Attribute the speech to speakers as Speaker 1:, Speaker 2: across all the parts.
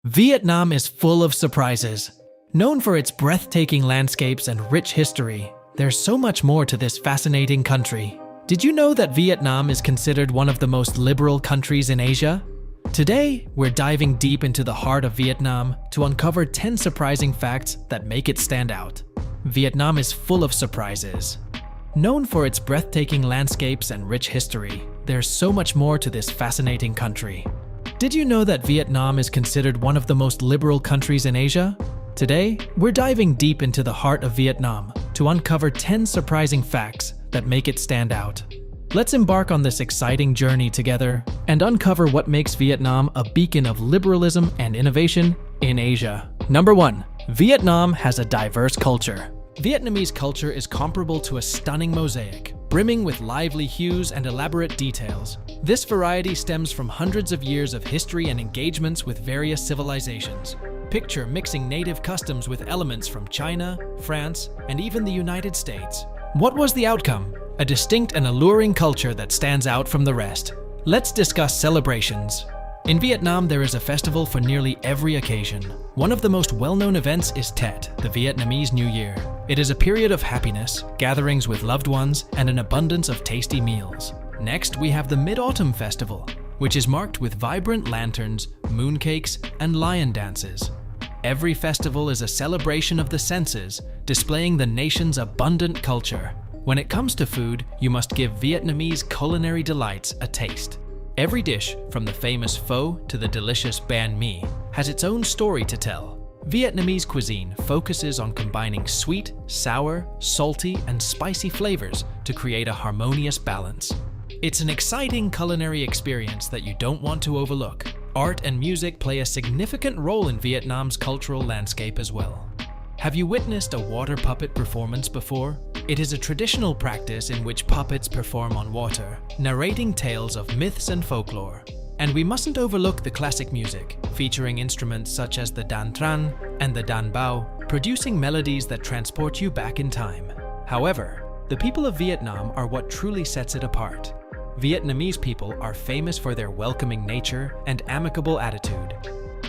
Speaker 1: Vietnam is full of surprises. Known for its breathtaking landscapes and rich history, there's so much more to this fascinating country. Did you know that Vietnam is considered one of the most liberal countries in Asia? Today, we're diving deep into the heart of Vietnam to uncover 10 surprising facts that make it stand out. Vietnam is full of surprises. Known for its breathtaking landscapes and rich history, there's so much more to this fascinating country. Did you know that Vietnam is considered one of the most liberal countries in Asia? Today, we're diving deep into the heart of Vietnam to uncover 10 surprising facts that make it stand out. Let's embark on this exciting journey together and uncover what makes Vietnam a beacon of liberalism and innovation in Asia. Number 1. Vietnam has a diverse culture. Vietnamese culture is comparable to a stunning mosaic, brimming with lively hues and elaborate details. This variety stems from hundreds of years of history and engagements with various civilizations. Picture mixing native customs with elements from China, France, and even the United States. What was the outcome? A distinct and alluring culture that stands out from the rest. Let's discuss celebrations. In Vietnam, there is a festival for nearly every occasion. One of the most well-known events is Tet, the Vietnamese New Year. It is a period of happiness, gatherings with loved ones, and an abundance of tasty meals. Next, we have the Mid-Autumn Festival, which is marked with vibrant lanterns, mooncakes, and lion dances. Every festival is a celebration of the senses, displaying the nation's abundant culture. When it comes to food, you must give Vietnamese culinary delights a taste. Every dish, from the famous pho to the delicious banh mi, has its own story to tell. Vietnamese cuisine focuses on combining sweet, sour, salty, and spicy flavors to create a harmonious balance. It's an exciting culinary experience that you don't want to overlook. Art and music play a significant role in Vietnam's cultural landscape as well. Have you witnessed a water puppet performance before? It is a traditional practice in which puppets perform on water, narrating tales of myths and folklore. And we mustn't overlook the classic music, featuring instruments such as the Dan Tran and the Dan Bao, producing melodies that transport you back in time. However, the people of Vietnam are what truly sets it apart. Vietnamese people are famous for their welcoming nature and amicable attitude.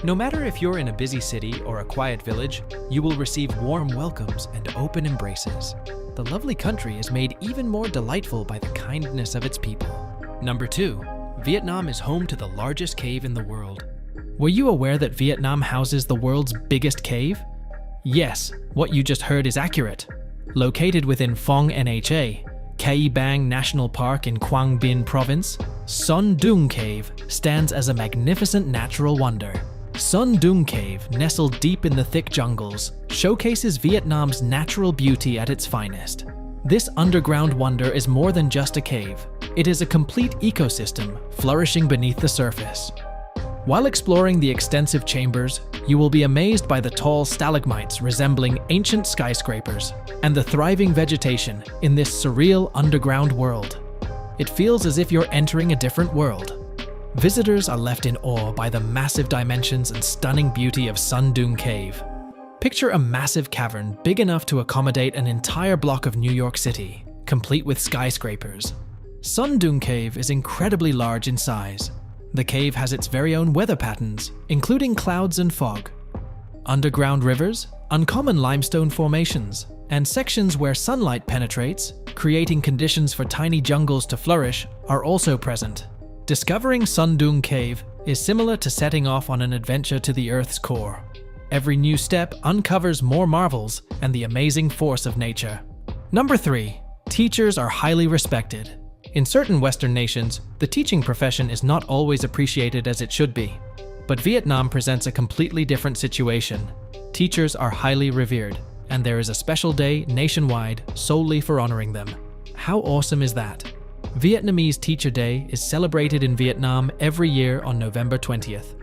Speaker 1: No matter if you're in a busy city or a quiet village, you will receive warm welcomes and open embraces. The lovely country is made even more delightful by the kindness of its people. Number 2. Vietnam is home to the largest cave in the world. Were you aware that Vietnam houses the world's biggest cave? Yes, what you just heard is accurate. Located within Phong Nha, Cai Bang National Park in Quang Binh Province, Son Doong Cave stands as a magnificent natural wonder. Son Doong Cave, nestled deep in the thick jungles, showcases Vietnam's natural beauty at its finest. This underground wonder is more than just a cave. It is a complete ecosystem, flourishing beneath the surface. While exploring the extensive chambers, you will be amazed by the tall stalagmites resembling ancient skyscrapers and the thriving vegetation in this surreal underground world. It feels as if you're entering a different world. Visitors are left in awe by the massive dimensions and stunning beauty of Son Doong Cave. Picture a massive cavern big enough to accommodate an entire block of New York City, complete with skyscrapers. Son Doong Cave is incredibly large in size. The cave has its very own weather patterns, including clouds and fog. Underground rivers, uncommon limestone formations, and sections where sunlight penetrates, creating conditions for tiny jungles to flourish, are also present. Discovering Son Doong Cave is similar to setting off on an adventure to the Earth's core. Every new step uncovers more marvels and the amazing force of nature. Number 3. Teachers are highly respected. In certain Western nations, the teaching profession is not always appreciated as it should be. But Vietnam presents a completely different situation. Teachers are highly revered, and there is a special day nationwide solely for honoring them. How awesome is that? Vietnamese Teacher Day is celebrated in Vietnam every year on November 20th.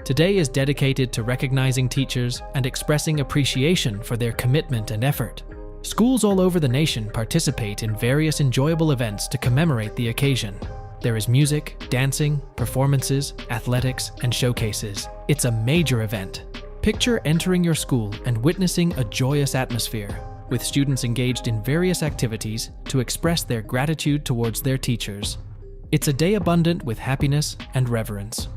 Speaker 1: Today is dedicated to recognizing teachers and expressing appreciation for their commitment and effort. Schools all over the nation participate in various enjoyable events to commemorate the occasion. There is music, dancing, performances, athletics, and showcases. It's a major event. Picture entering your school and witnessing a joyous atmosphere, with students engaged in various activities to express their gratitude towards their teachers. It's a day abundant with happiness and reverence.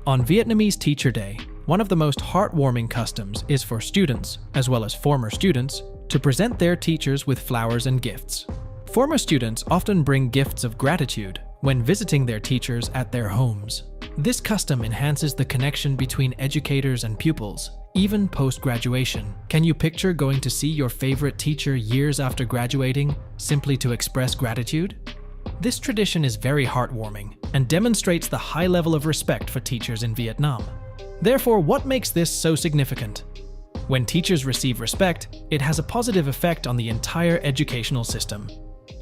Speaker 1: On Vietnamese Teacher Day, One of the most heartwarming customs is for students, as well as former students, to present their teachers with flowers and gifts. Former students often bring gifts of gratitude when visiting their teachers at their homes. This custom enhances the connection between educators and pupils, even post-graduation. Can you picture going to see your favorite teacher years after graduating, simply to express gratitude? This tradition is very heartwarming and demonstrates the high level of respect for teachers in Vietnam. Therefore, what makes this so significant? When teachers receive respect, it has a positive effect on the entire educational system.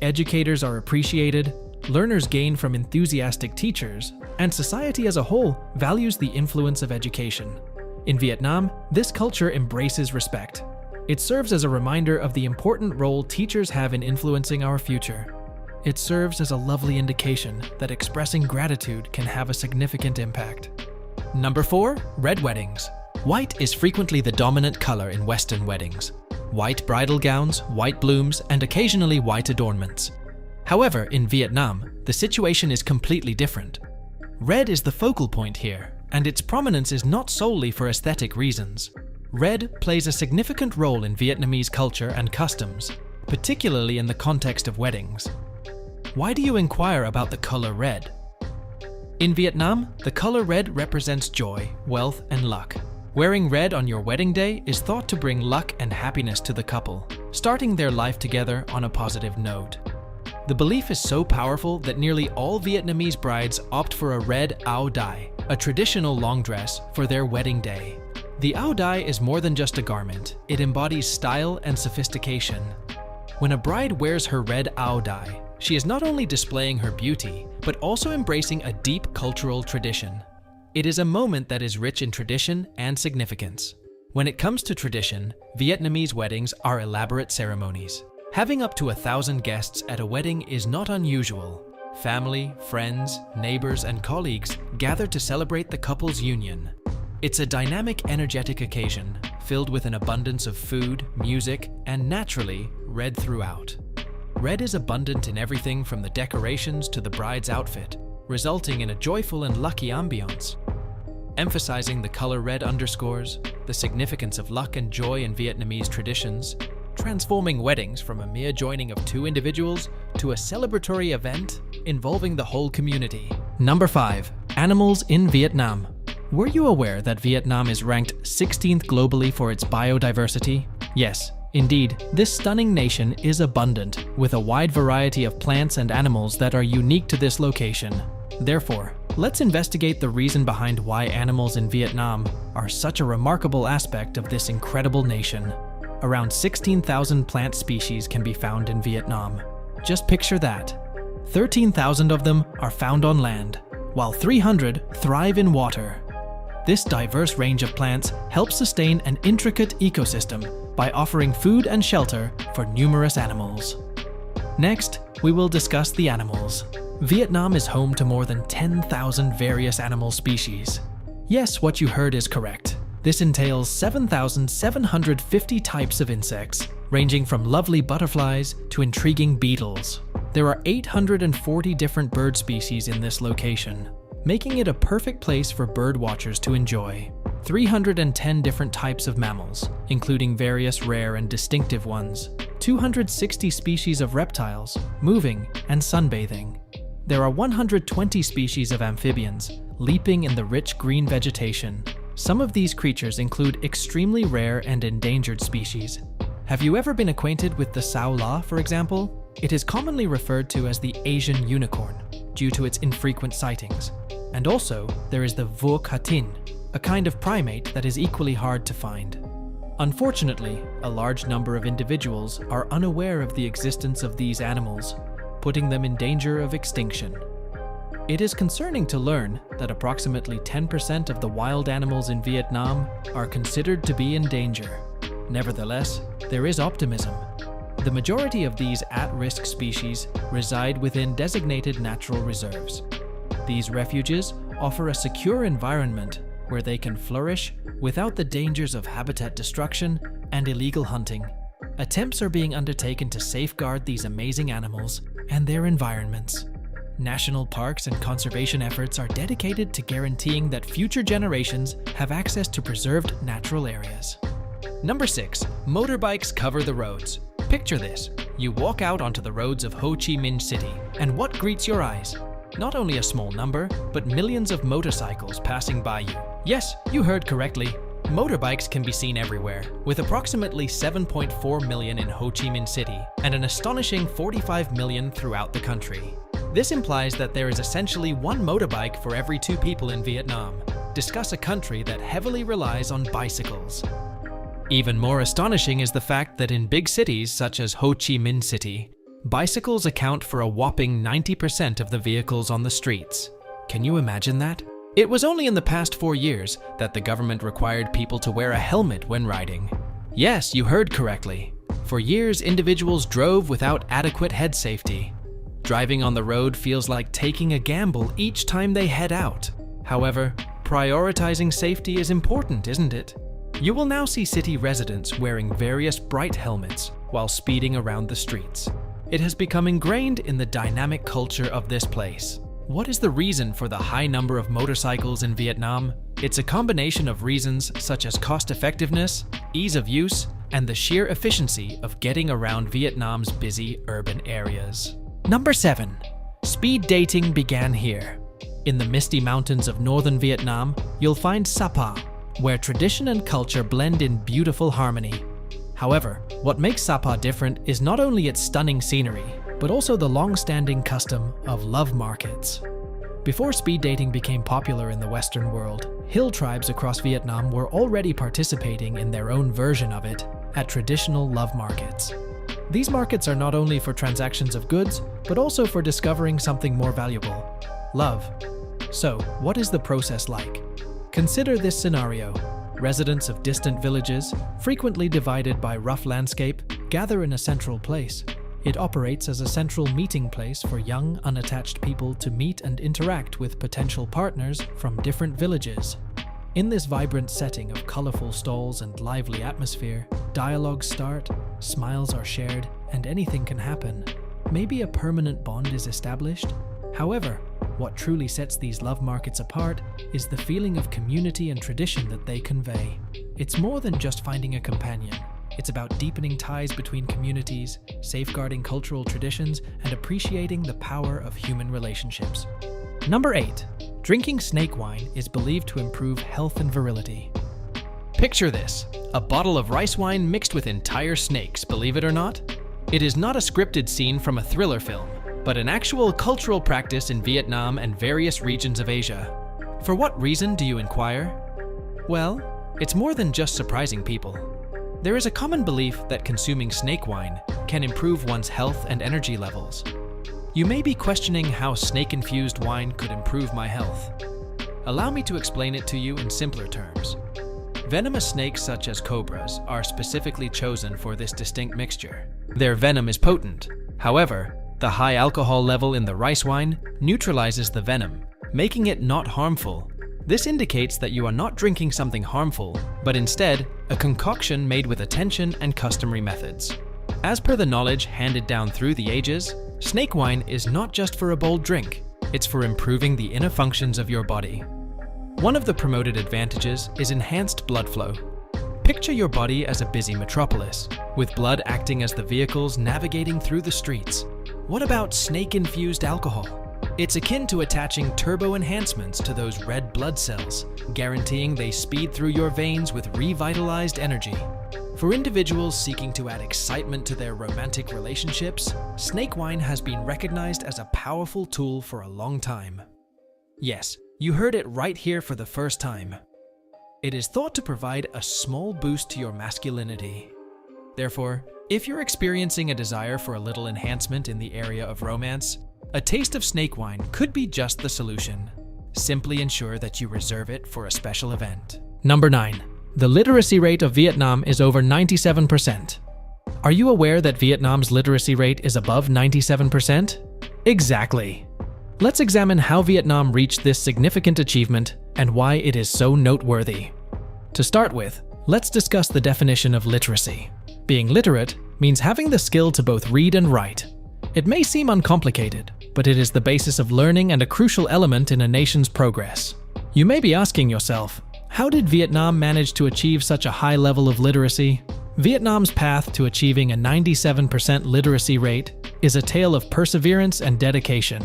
Speaker 1: Educators are appreciated, learners gain from enthusiastic teachers, and society as a whole values the influence of education. In Vietnam, this culture embraces respect. It serves as a reminder of the important role teachers have in influencing our future. It serves as a lovely indication that expressing gratitude can have a significant impact. Number 4. Red weddings. White is frequently the dominant color in Western weddings. White bridal gowns, white blooms, and occasionally white adornments. However, in Vietnam, the situation is completely different. Red is the focal point here, and its prominence is not solely for aesthetic reasons. Red plays a significant role in Vietnamese culture and customs, particularly in the context of weddings. Why do you inquire about the color red? In Vietnam, the color red represents joy, wealth, and luck. Wearing red on your wedding day is thought to bring luck and happiness to the couple, starting their life together on a positive note. The belief is so powerful that nearly all Vietnamese brides opt for a red áo dai, a traditional long dress, for their wedding day. The áo dai is more than just a garment. It embodies style and sophistication. When a bride wears her red áo dai, she is not only displaying her beauty, but also embracing a deep cultural tradition. It is a moment that is rich in tradition and significance. When it comes to tradition, Vietnamese weddings are elaborate ceremonies. Having up to 1,000 guests at a wedding is not unusual. Family, friends, neighbors, and colleagues gather to celebrate the couple's union. It's a dynamic, energetic occasion, filled with an abundance of food, music, and naturally, red throughout. Red is abundant in everything from the decorations to the bride's outfit, resulting in a joyful and lucky ambiance. Emphasizing the color red underscores the significance of luck and joy in Vietnamese traditions, transforming weddings from a mere joining of two individuals to a celebratory event involving the whole community. Number 5. Animals in Vietnam. Were you aware that Vietnam is ranked 16th globally for its biodiversity? Yes, indeed, this stunning nation is abundant, with a wide variety of plants and animals that are unique to this location. Therefore, let's investigate the reason behind why animals in Vietnam are such a remarkable aspect of this incredible nation. Around 16,000 plant species can be found in Vietnam. Just picture that. 13,000 of them are found on land, while 300 thrive in water. This diverse range of plants helps sustain an intricate ecosystem by offering food and shelter for numerous animals. Next, we will discuss the animals. Vietnam is home to more than 10,000 various animal species. Yes, what you heard is correct. This entails 7,750 types of insects, ranging from lovely butterflies to intriguing beetles. There are 840 different bird species in this location, making it a perfect place for bird watchers to enjoy. 310 different types of mammals, including various rare and distinctive ones. 260 species of reptiles, moving and sunbathing. There are 120 species of amphibians, leaping in the rich green vegetation. Some of these creatures include extremely rare and endangered species. Have you ever been acquainted with the sao la, for example? It is commonly referred to as the Asian unicorn, due to its infrequent sightings. And also, there is the vuoc hatin, a kind of primate that is equally hard to find. Unfortunately, a large number of individuals are unaware of the existence of these animals, putting them in danger of extinction. It is concerning to learn that approximately 10% of the wild animals in Vietnam are considered to be in danger. Nevertheless, there is optimism. The majority of these at-risk species reside within designated natural reserves. These refuges offer a secure environment where they can flourish without the dangers of habitat destruction and illegal hunting. Attempts are being undertaken to safeguard these amazing animals and their environments. National parks and conservation efforts are dedicated to guaranteeing that future generations have access to preserved natural areas. Number 6. Motorbikes cover the roads. Picture this. You walk out onto the roads of Ho Chi Minh City, and what greets your eyes? Not only a small number, but millions of motorcycles passing by you. Yes, you heard correctly. Motorbikes can be seen everywhere, with approximately 7.4 million in Ho Chi Minh City and an astonishing 45 million throughout the country. This implies that there is essentially one motorbike for every 2 people in Vietnam. Discuss a country that heavily relies on bicycles. Even more astonishing is the fact that in big cities such as Ho Chi Minh City, bicycles account for a whopping 90% of the vehicles on the streets. Can you imagine that? It was only in the past 4 years that the government required people to wear a helmet when riding. Yes, you heard correctly. For years, individuals drove without adequate head safety. Driving on the road feels like taking a gamble each time they head out. However, prioritizing safety is important, isn't it? You will now see city residents wearing various bright helmets while speeding around the streets. It has become ingrained in the dynamic culture of this place. What is the reason for the high number of motorcycles in Vietnam? It's a combination of reasons such as cost-effectiveness, ease of use, and the sheer efficiency of getting around Vietnam's busy urban areas. Number 7. Speed dating began here. In the misty mountains of northern Vietnam, you'll find Sapa, where tradition and culture blend in beautiful harmony. However, what makes Sapa different is not only its stunning scenery, but also the long-standing custom of love markets. Before speed dating became popular in the Western world, hill tribes across Vietnam were already participating in their own version of it at traditional love markets. These markets are not only for transactions of goods, but also for discovering something more valuable: love. So, what is the process like? Consider this scenario. Residents of distant villages, frequently divided by rough landscape, gather in a central place. It operates as a central meeting place for young, unattached people to meet and interact with potential partners from different villages. In this vibrant setting of colorful stalls and lively atmosphere, dialogues start, smiles are shared, and anything can happen. Maybe a permanent bond is established. However, what truly sets these love markets apart is the feeling of community and tradition that they convey. It's more than just finding a companion. It's about deepening ties between communities, safeguarding cultural traditions, and appreciating the power of human relationships. Number 8. Drinking snake wine is believed to improve health and virility. Picture this: a bottle of rice wine mixed with entire snakes, believe it or not? It is not a scripted scene from a thriller film, but an actual cultural practice in Vietnam and various regions of Asia. For what reason, do you inquire? Well, it's more than just surprising people. There is a common belief that consuming snake wine can improve one's health and energy levels. You may be questioning how snake-infused wine could improve my health. Allow me to explain it to you in simpler terms. Venomous snakes such as cobras are specifically chosen for this distinct mixture. Their venom is potent. However, the high alcohol level in the rice wine neutralizes the venom, making it not harmful. This indicates that you are not drinking something harmful, but instead a concoction made with attention and customary methods. As per the knowledge handed down through the ages, snake wine is not just for a bold drink, it's for improving the inner functions of your body. One of the promoted advantages is enhanced blood flow. Picture your body as a busy metropolis, with blood acting as the vehicles navigating through the streets. What about snake-infused alcohol? It's akin to attaching turbo enhancements to those red blood cells, guaranteeing they speed through your veins with revitalized energy. For individuals seeking to add excitement to their romantic relationships, snake wine has been recognized as a powerful tool for a long time. Yes, you heard it right here for the first time. It is thought to provide a small boost to your masculinity. Therefore, if you're experiencing a desire for a little enhancement in the area of romance, a taste of snake wine could be just the solution. Simply ensure that you reserve it for a special event. Number 9. The literacy rate of Vietnam is over 97%. Are you aware that Vietnam's literacy rate is above 97%? Exactly. Let's examine how Vietnam reached this significant achievement and why it is so noteworthy. To start with, let's discuss the definition of literacy. Being literate means having the skill to both read and write. It may seem uncomplicated, but it is the basis of learning and a crucial element in a nation's progress. You may be asking yourself, how did Vietnam manage to achieve such a high level of literacy? Vietnam's path to achieving a 97% literacy rate is a tale of perseverance and dedication.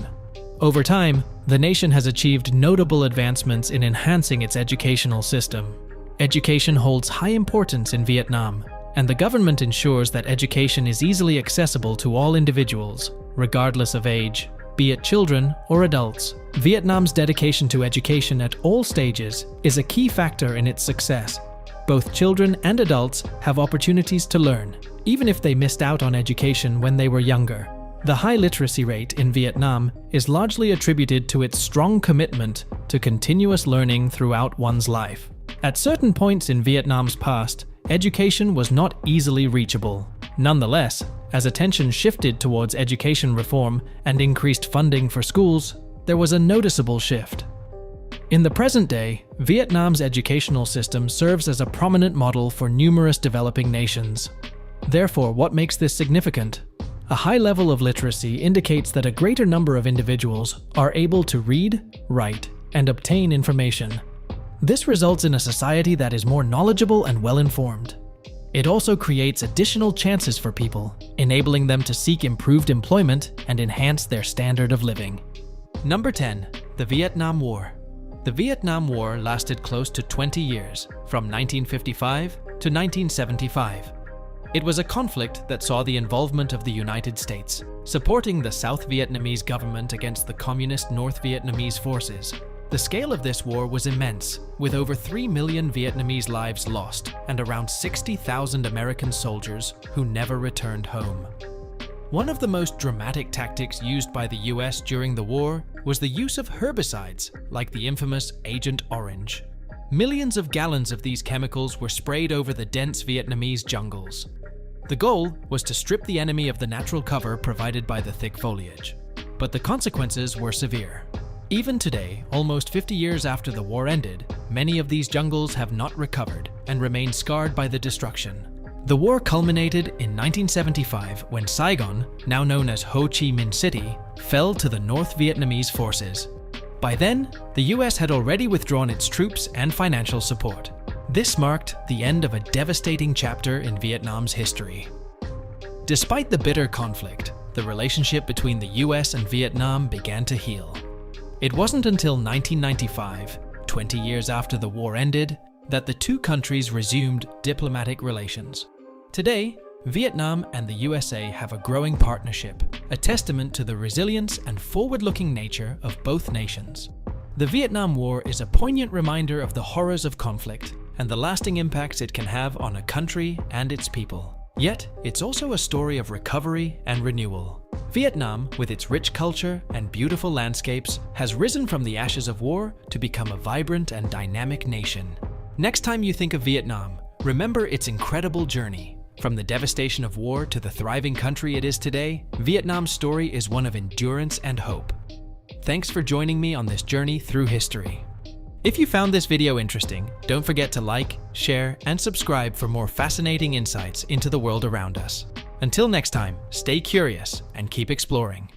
Speaker 1: Over time, the nation has achieved notable advancements in enhancing its educational system. Education holds high importance in Vietnam, and the government ensures that education is easily accessible to all individuals, regardless of age, be it children or adults. Vietnam's dedication to education at all stages is a key factor in its success. Both children and adults have opportunities to learn, even if they missed out on education when they were younger. The high literacy rate in Vietnam is largely attributed to its strong commitment to continuous learning throughout one's life. At certain points in Vietnam's past, education was not easily reachable. Nonetheless, as attention shifted towards education reform and increased funding for schools, there was a noticeable shift. In the present day, Vietnam's educational system serves as a prominent model for numerous developing nations. Therefore, what makes this significant? A high level of literacy indicates that a greater number of individuals are able to read, write, and obtain information. This results in a society that is more knowledgeable and well-informed. It also creates additional chances for people, enabling them to seek improved employment and enhance their standard of living. Number 10. The Vietnam War. The Vietnam War lasted close to 20 years, from 1955 to 1975. It was a conflict that saw the involvement of the United States, supporting the South Vietnamese government against the communist North Vietnamese forces. The scale of this war was immense, with over 3 million Vietnamese lives lost and around 60,000 American soldiers who never returned home. One of the most dramatic tactics used by the US during the war was the use of herbicides, like the infamous Agent Orange. Millions of gallons of these chemicals were sprayed over the dense Vietnamese jungles. The goal was to strip the enemy of the natural cover provided by the thick foliage. But the consequences were severe. Even today, almost 50 years after the war ended, many of these jungles have not recovered and remain scarred by the destruction. The war culminated in 1975 when Saigon, now known as Ho Chi Minh City, fell to the North Vietnamese forces. By then, the US had already withdrawn its troops and financial support. This marked the end of a devastating chapter in Vietnam's history. Despite the bitter conflict, the relationship between the US and Vietnam began to heal. It wasn't until 1995, 20 years after the war ended, that the two countries resumed diplomatic relations. Today, Vietnam and the USA have a growing partnership, a testament to the resilience and forward-looking nature of both nations. The Vietnam War is a poignant reminder of the horrors of conflict and the lasting impacts it can have on a country and its people. Yet, it's also a story of recovery and renewal. Vietnam, with its rich culture and beautiful landscapes, has risen from the ashes of war to become a vibrant and dynamic nation. Next time you think of Vietnam, remember its incredible journey. From the devastation of war to the thriving country it is today, Vietnam's story is one of endurance and hope. Thanks for joining me on this journey through history. If you found this video interesting, don't forget to like, share, and subscribe for more fascinating insights into the world around us. Until next time, stay curious and keep exploring.